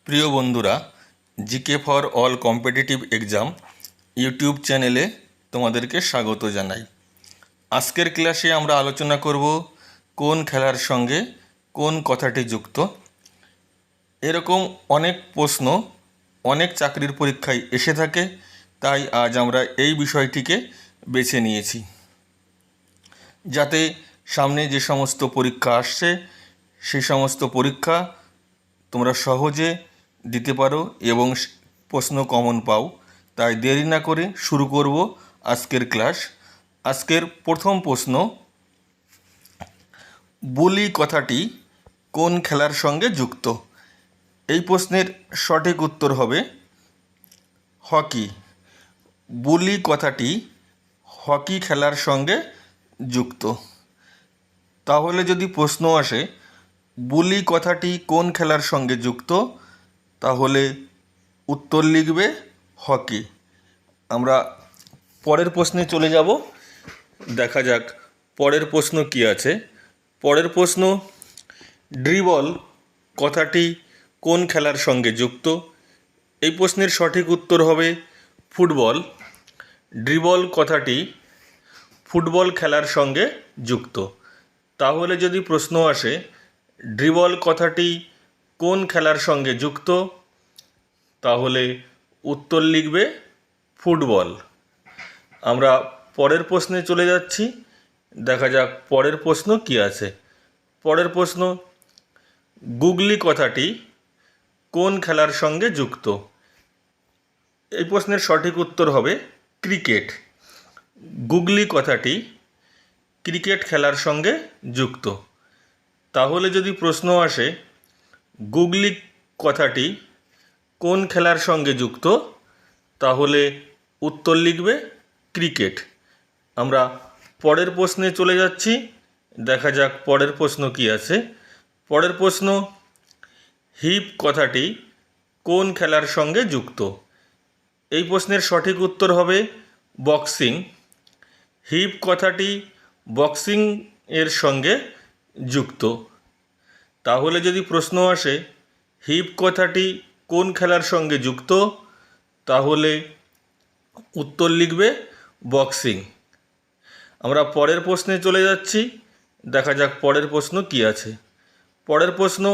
প্রিয় বন্ধুরা, GK for all competitive exam YouTube চ্যানেলে তোমাদেরকে স্বাগত জানাই। আজকের ক্লাসে আমরা আলোচনা করব কোন খেলার সঙ্গে কোন কথাটি যুক্ত। এরকম অনেক প্রশ্ন অনেক চাকরির পরীক্ষায় এসে থাকে, তাই আজ আমরা এই বিষয়টিকে বেছে নিয়েছি, যাতে সামনে যে সমস্ত পরীক্ষা আসছে সেই সমস্ত পরীক্ষা তোমরা সহজে দিতে পারো এবং প্রশ্ন কমন পাও। তাই দেরি না করে শুরু করব আজকের ক্লাস। আজকের প্রথম প্রশ্ন, বুলি কথাটি কোন খেলার সঙ্গে যুক্ত? এই প্রশ্নের সঠিক উত্তর হবে হকি। বুলি কথাটি হকি খেলার সঙ্গে যুক্ত। তাহলে যদি প্রশ্ন আসে বুলি কথাটি কোন খেলার সঙ্গে যুক্ত, তাহলে উত্তর লিখবে হকি। আমরা পরের প্রশ্নে চলে যাব। দেখা যাক পরের প্রশ্ন কি আছে। পরের প্রশ্ন, ড্রিবল কথাটি কোন খেলার সঙ্গে যুক্ত? এই প্রশ্নের সঠিক উত্তর হবে ফুটবল। ড্রিবল কথাটি ফুটবল খেলার সঙ্গে যুক্ত। তাহলে যদি প্রশ্ন আসে ড্রিবল কথাটি কোন খেলার সঙ্গে যুক্ত, তাহলে উত্তর লিখবে ফুটবল। আমরা পরের প্রশ্নে চলে যাচ্ছি। দেখা যাক পরের প্রশ্ন কি আছে। পরের প্রশ্ন, গুগলি কথাটি কোন খেলার সঙ্গে যুক্ত? এই প্রশ্নের সঠিক উত্তর হবে ক্রিকেট। গুগলি কথাটি ক্রিকেট খেলার সঙ্গে যুক্ত। তাহলে যদি প্রশ্ন আসে গুগলি কথাটি কোন খেলার সঙ্গে যুক্ত, তাহলে উত্তর লিখবে ক্রিকেট। আমরা পরের প্রশ্নে চলে যাচ্ছি। দেখা যাক পরের প্রশ্ন কি আছে। পরের প্রশ্ন, হিপ কথাটি কোন খেলার সঙ্গে যুক্ত? এই প্রশ্নের সঠিক উত্তর হবে বক্সিং। হিপ কথাটি বক্সিং এর সঙ্গে যুক্ত। তাহলে যদি প্রশ্ন আসে হিপ কথাটি কোন খেলার সঙ্গে যুক্ত, তাহলে উত্তর লিখবে বক্সিং। আমরা পরের প্রশ্নে চলে যাচ্ছি। দেখা যাক পরের প্রশ্ন কি আছে। পরের প্রশ্ন,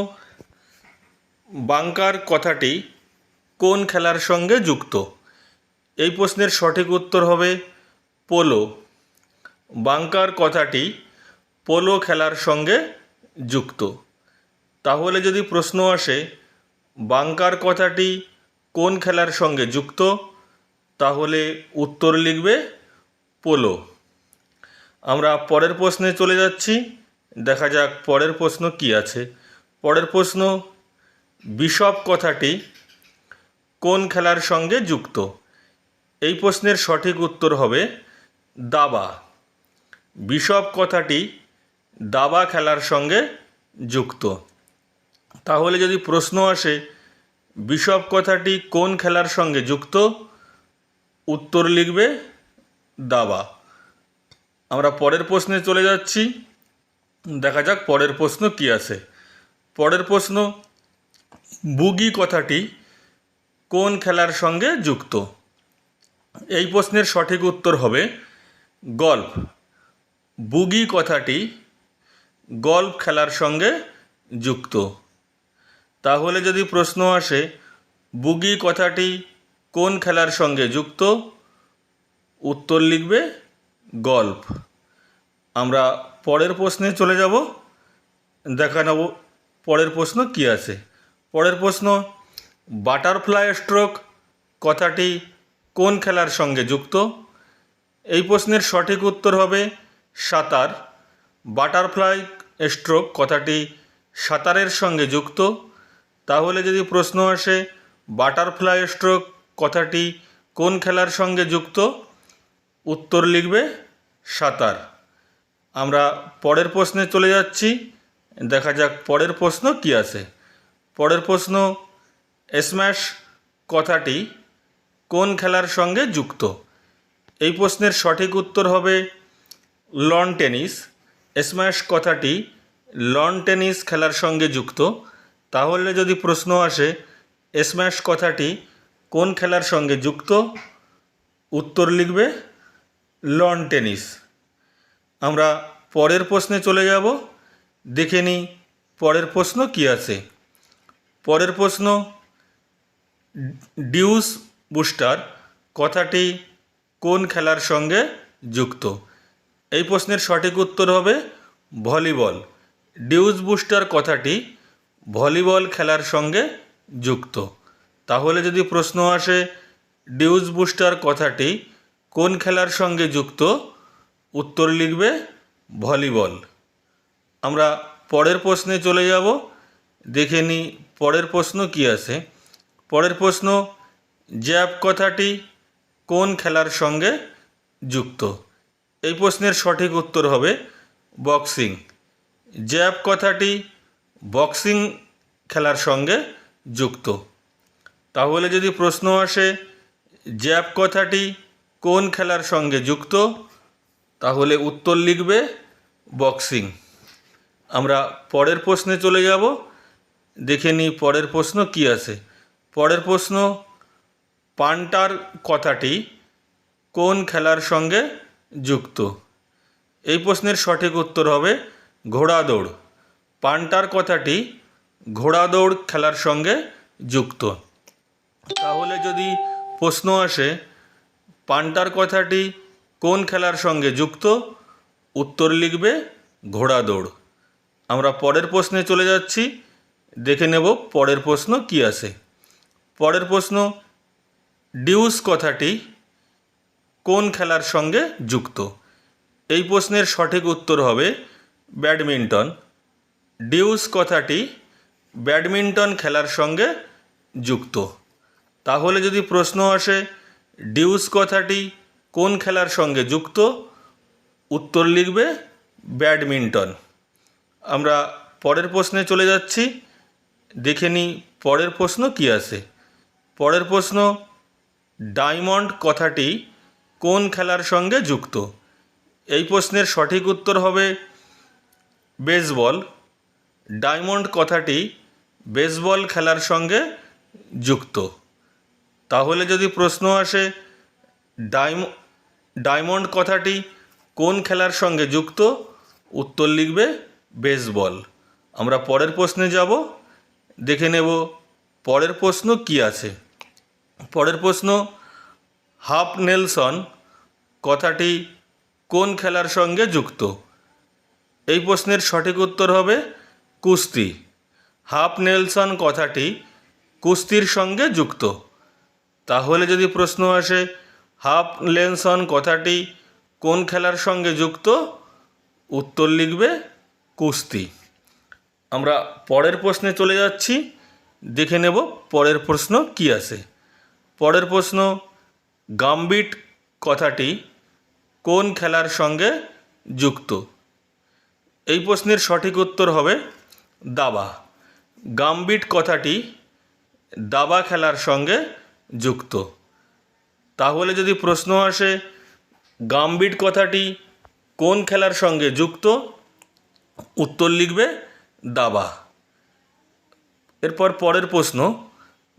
বাঙ্কার কথাটি কোন খেলার সঙ্গে যুক্ত? এই প্রশ্নের সঠিক উত্তর হবে পোলো। বাঙ্কার কথাটি পোলো খেলার সঙ্গে যুক্ত। তাহলে যদি প্রশ্ন আসে বাঙ্কার কথাটি কোন খেলার সঙ্গে যুক্ত, তাহলে উত্তর লিখবে পোলো। আমরা পরের প্রশ্নে চলে যাচ্ছি। দেখা যাক পরের প্রশ্ন কি আছে। পরের প্রশ্ন, বিশপ কথাটি কোন খেলার সঙ্গে যুক্ত? এই প্রশ্নের সঠিক উত্তর হবে দাবা। বিশপ কথাটি দাবা খেলার সঙ্গে যুক্ত। তাহলে যদি প্রশ্ন আসে বিশপ কথাটি কোন খেলার সঙ্গে যুক্ত, উত্তর লিখবে দাবা। আমরা পরের প্রশ্নে চলে যাচ্ছি। দেখা যাক পরের প্রশ্ন কি আছে। পরের প্রশ্ন, বুগি কথাটি কোন খেলার সঙ্গে যুক্ত? এই প্রশ্নের সঠিক উত্তর হবে গল্ফ। বুগি কথাটি গল্ফ খেলার সঙ্গে যুক্ত। তাহলে যদি প্রশ্ন আসে বুগি কথাটি কোন খেলার সঙ্গে যুক্ত, উত্তর লিখবে গল্ফ। আমরা পরের প্রশ্নে চলে যাব। দেখা নেব পরের প্রশ্ন কি আছে। পরের প্রশ্ন, বাটারফ্লাই স্ট্রোক কথাটি কোন খেলার সঙ্গে যুক্ত? এই প্রশ্নের সঠিক উত্তর হবে সাঁতার। বাটারফ্লাই স্ট্রোক কথাটি সাঁতারের সঙ্গে যুক্ত। তাহলে যদি প্রশ্ন আসে বাটারফ্লাই স্ট্রোক কথাটি কোন খেলার সঙ্গে যুক্ত, উত্তর লিখবে সাঁতার। আমরা পরের প্রশ্নে চলে যাচ্ছি। দেখা যাক পরের প্রশ্ন কি আছে। পরের প্রশ্ন, স্ম্যাশ কথাটি কোন খেলার সঙ্গে যুক্ত? এই প্রশ্নের সঠিক উত্তর হবে লন টেনিস। স্ম্যাশ কথাটি লন টেনিস খেলার সঙ্গে যুক্ত। তাহলে যদি প্রশ্ন আসে স্ম্যাশ কথাটি কোন খেলার সঙ্গে যুক্ত? উত্তর লিখবে লন টেনিস। আমরা পরের প্রশ্নে চলে যাব, দেখে নিই পরের প্রশ্ন কী আছে। পরের প্রশ্ন, ডিউস বুস্টার কথাটি কোন খেলার সঙ্গে যুক্ত? এই প্রশ্নের সঠিক উত্তর হবে ভলিবল। ডিউস বুস্টার কথাটি ভলিবল খেলার সঙ্গে যুক্ত। তাহলে যদি প্রশ্ন আসে ডিউস বুস্টার কথাটি কোন খেলার সঙ্গে যুক্ত, উত্তর লিখবে ভলিবল। আমরা পরের প্রশ্নে চলে যাব, দেখে নিই পরের প্রশ্ন কী আছে। পরের প্রশ্ন, জ্যাব কথাটি কোন খেলার সঙ্গে যুক্ত? এই প্রশ্নের সঠিক উত্তর হবে বক্সিং। জ্যাব কথাটি বক্সিং খেলার সঙ্গে যুক্ত। তাহলে যদি প্রশ্ন আসে জ্যাব কথাটি কোন খেলার সঙ্গে যুক্ত, তাহলে উত্তর লিখবে বক্সিং। আমরা পরের প্রশ্নে চলে যাব, দেখে নিই পরের প্রশ্ন কী আছে। পরের প্রশ্ন, পান্টার কথাটি কোন খেলার সঙ্গে যুক্ত? এই প্রশ্নের সঠিক উত্তর হবে ঘোড়া দৌড়। পান্টার কথাটি ঘোড়া দৌড় খেলার সঙ্গে যুক্ত। তাহলে যদি প্রশ্ন আসে পান্টার কথাটি কোন খেলার সঙ্গে যুক্ত, উত্তর লিখবে ঘোড়া দৌড়। আমরা পরের প্রশ্নে চলে যাচ্ছি, দেখে নেব পরের প্রশ্ন কী আছে। পরের প্রশ্ন, ডিউস কথাটি কোন খেলার সঙ্গে যুক্ত? এই প্রশ্নের সঠিক উত্তর হবে ব্যাডমিন্টন। ডিউস কথাটি ব্যাডমিন্টন খেলার সঙ্গে যুক্ত। তাহলে যদি প্রশ্ন আসে ডিউস কথাটি কোন খেলার সঙ্গে যুক্ত, উত্তর লিখবে ব্যাডমিন্টন। আমরা পরের প্রশ্নে চলে যাচ্ছি, দেখে নিই পরের প্রশ্ন কী আছে। পরের প্রশ্ন, ডায়মন্ড কথাটি কোন খেলার সঙ্গে যুক্ত? এই প্রশ্নের সঠিক উত্তর হবে বেসবল। ডায়মন্ড কথাটি বেসবল খেলার সঙ্গে যুক্ত। তাহলে যদি প্রশ্ন আসে ডায়মন্ড কথাটি কোন খেলার সঙ্গে যুক্ত, উত্তর লিখবে বেসবল। আমরা পরের প্রশ্নে যাব, দেখে নেব পরের প্রশ্ন কী আছে। পরের প্রশ্ন, হাফ নেলসন কথাটি কোন খেলার সঙ্গে যুক্ত? এই প্রশ্নের সঠিক উত্তর হবে কুস্তি। হাফ নেলসন কথাটি কুস্তির সঙ্গে যুক্ত। তাহলে যদি প্রশ্ন আসে হাফ নেলসন কথাটি কোন খেলার সঙ্গে যুক্ত, উত্তর লিখবে কুস্তি। আমরা পরের প্রশ্নে চলে যাচ্ছি, দেখে নেব পরের প্রশ্ন কী আছে। পরের প্রশ্ন, গাম্বিট কথাটি কোন খেলার সঙ্গে যুক্ত? এই প্রশ্নের সঠিক উত্তর হবে দাবা। গাম্বিট কথাটি দাবা খেলার সঙ্গে যুক্ত। তাহলে যদি প্রশ্ন আসে গাম্বিট কথাটি কোন খেলার সঙ্গে যুক্ত, উত্তর লিখবে দাবা। এরপর পরের প্রশ্ন,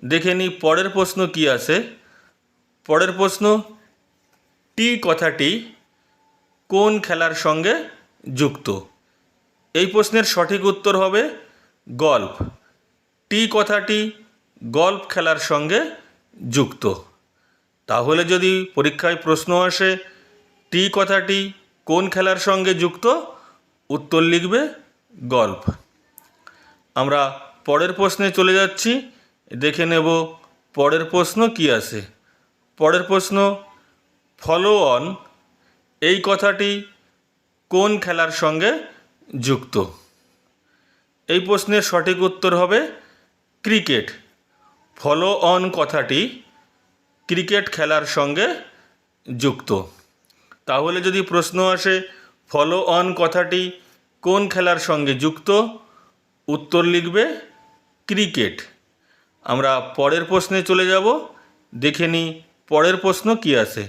দেখে নিই পরের প্রশ্ন কী আছে। পরের প্রশ্ন, টি কথাটি কোন খেলার সঙ্গে যুক্ত? এই প্রশ্নের সঠিক উত্তর হবে গল্ফ। টি কথাটি গল্ফ খেলার সঙ্গে যুক্ত। তাহলে যদি পরীক্ষায় প্রশ্ন আসে টি কথাটি কোন খেলার সঙ্গে যুক্ত, উত্তর লিখবে গল্ফ। আমরা পরের প্রশ্নে চলে যাচ্ছি, দেখে নেব পরের প্রশ্ন কী আছে। পরের প্রশ্ন, ফলো অন এই কথাটি কোন খেলার সঙ্গে যুক্ত? এই প্রশ্নের সঠিক উত্তর হবে ক্রিকেট। ফলো অন কথাটি ক্রিকেট খেলার সঙ্গে যুক্ত। তাহলে যদি প্রশ্ন আসে ফলো অন কথাটি কোন খেলার সঙ্গে যুক্ত, উত্তর লিখবে ক্রিকেট। আমরা পরের প্রশ্নে চলে যাব, দেখে নিই পরের প্রশ্ন কী আছে।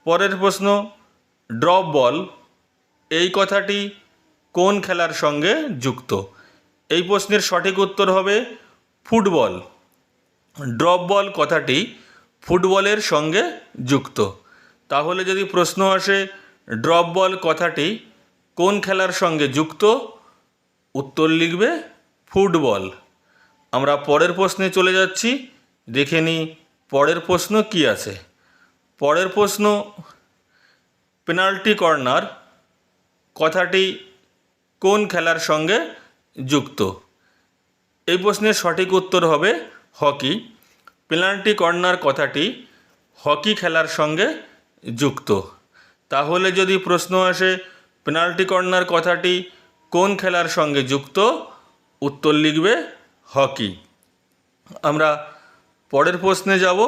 পরের প্রশ্ন, ড্রপ বল এই কথাটি কোন খেলার সঙ্গে যুক্ত? এই প্রশ্নের সঠিক উত্তর হবে ফুটবল। ড্রপ বল কথাটি ফুটবলের সঙ্গে যুক্ত। তাহলে যদি প্রশ্ন আসে ড্রপ বল কথাটি কোন খেলার সঙ্গে যুক্ত, উত্তর লিখবে ফুটবল। আমরা পরের প্রশ্নে চলে যাচ্ছি, দেখে নিই পরের প্রশ্ন কি আছে। পরের প্রশ্ন, পেনাল্টি কর্নার কথাটি কোন খেলার সঙ্গে যুক্ত? এই প্রশ্নের সঠিক উত্তর হবে হকি। পেনাল্টি কর্নার কথাটি হকি খেলার সঙ্গে যুক্ত। তাহলে যদি প্রশ্ন আসে পেনাল্টি কর্নার কথাটি কোন খেলার সঙ্গে যুক্ত, উত্তর লিখবে হকি। আমরা পরের প্রশ্নে যাব।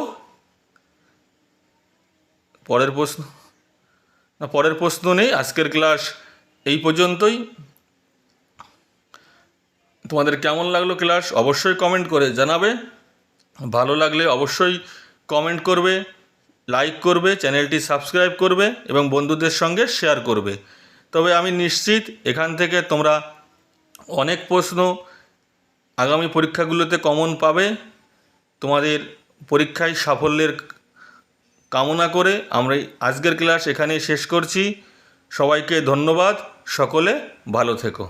পরের প্রশ্ন নেই, আজকের ক্লাস এই পর্যন্তই। তোমাদের কেমন লাগলো ক্লাস অবশ্যই কমেন্ট করে জানাবে। ভালো লাগলে অবশ্যই কমেন্ট করবে, লাইক করবে, চ্যানেলটি সাবস্ক্রাইব করবে এবং বন্ধুদের সঙ্গে শেয়ার করবে। তবে আমি নিশ্চিত এখান থেকে তোমরা অনেক প্রশ্ন আগামী পরীক্ষাগুলোতে কমন পাবে। তোমাদের পরীক্ষায় সাফল্যের কামনা করে আমরা আজকের ক্লাস এখানেই শেষ করছি। সবাইকে ধন্যবাদ, সকলে ভালো থেকো।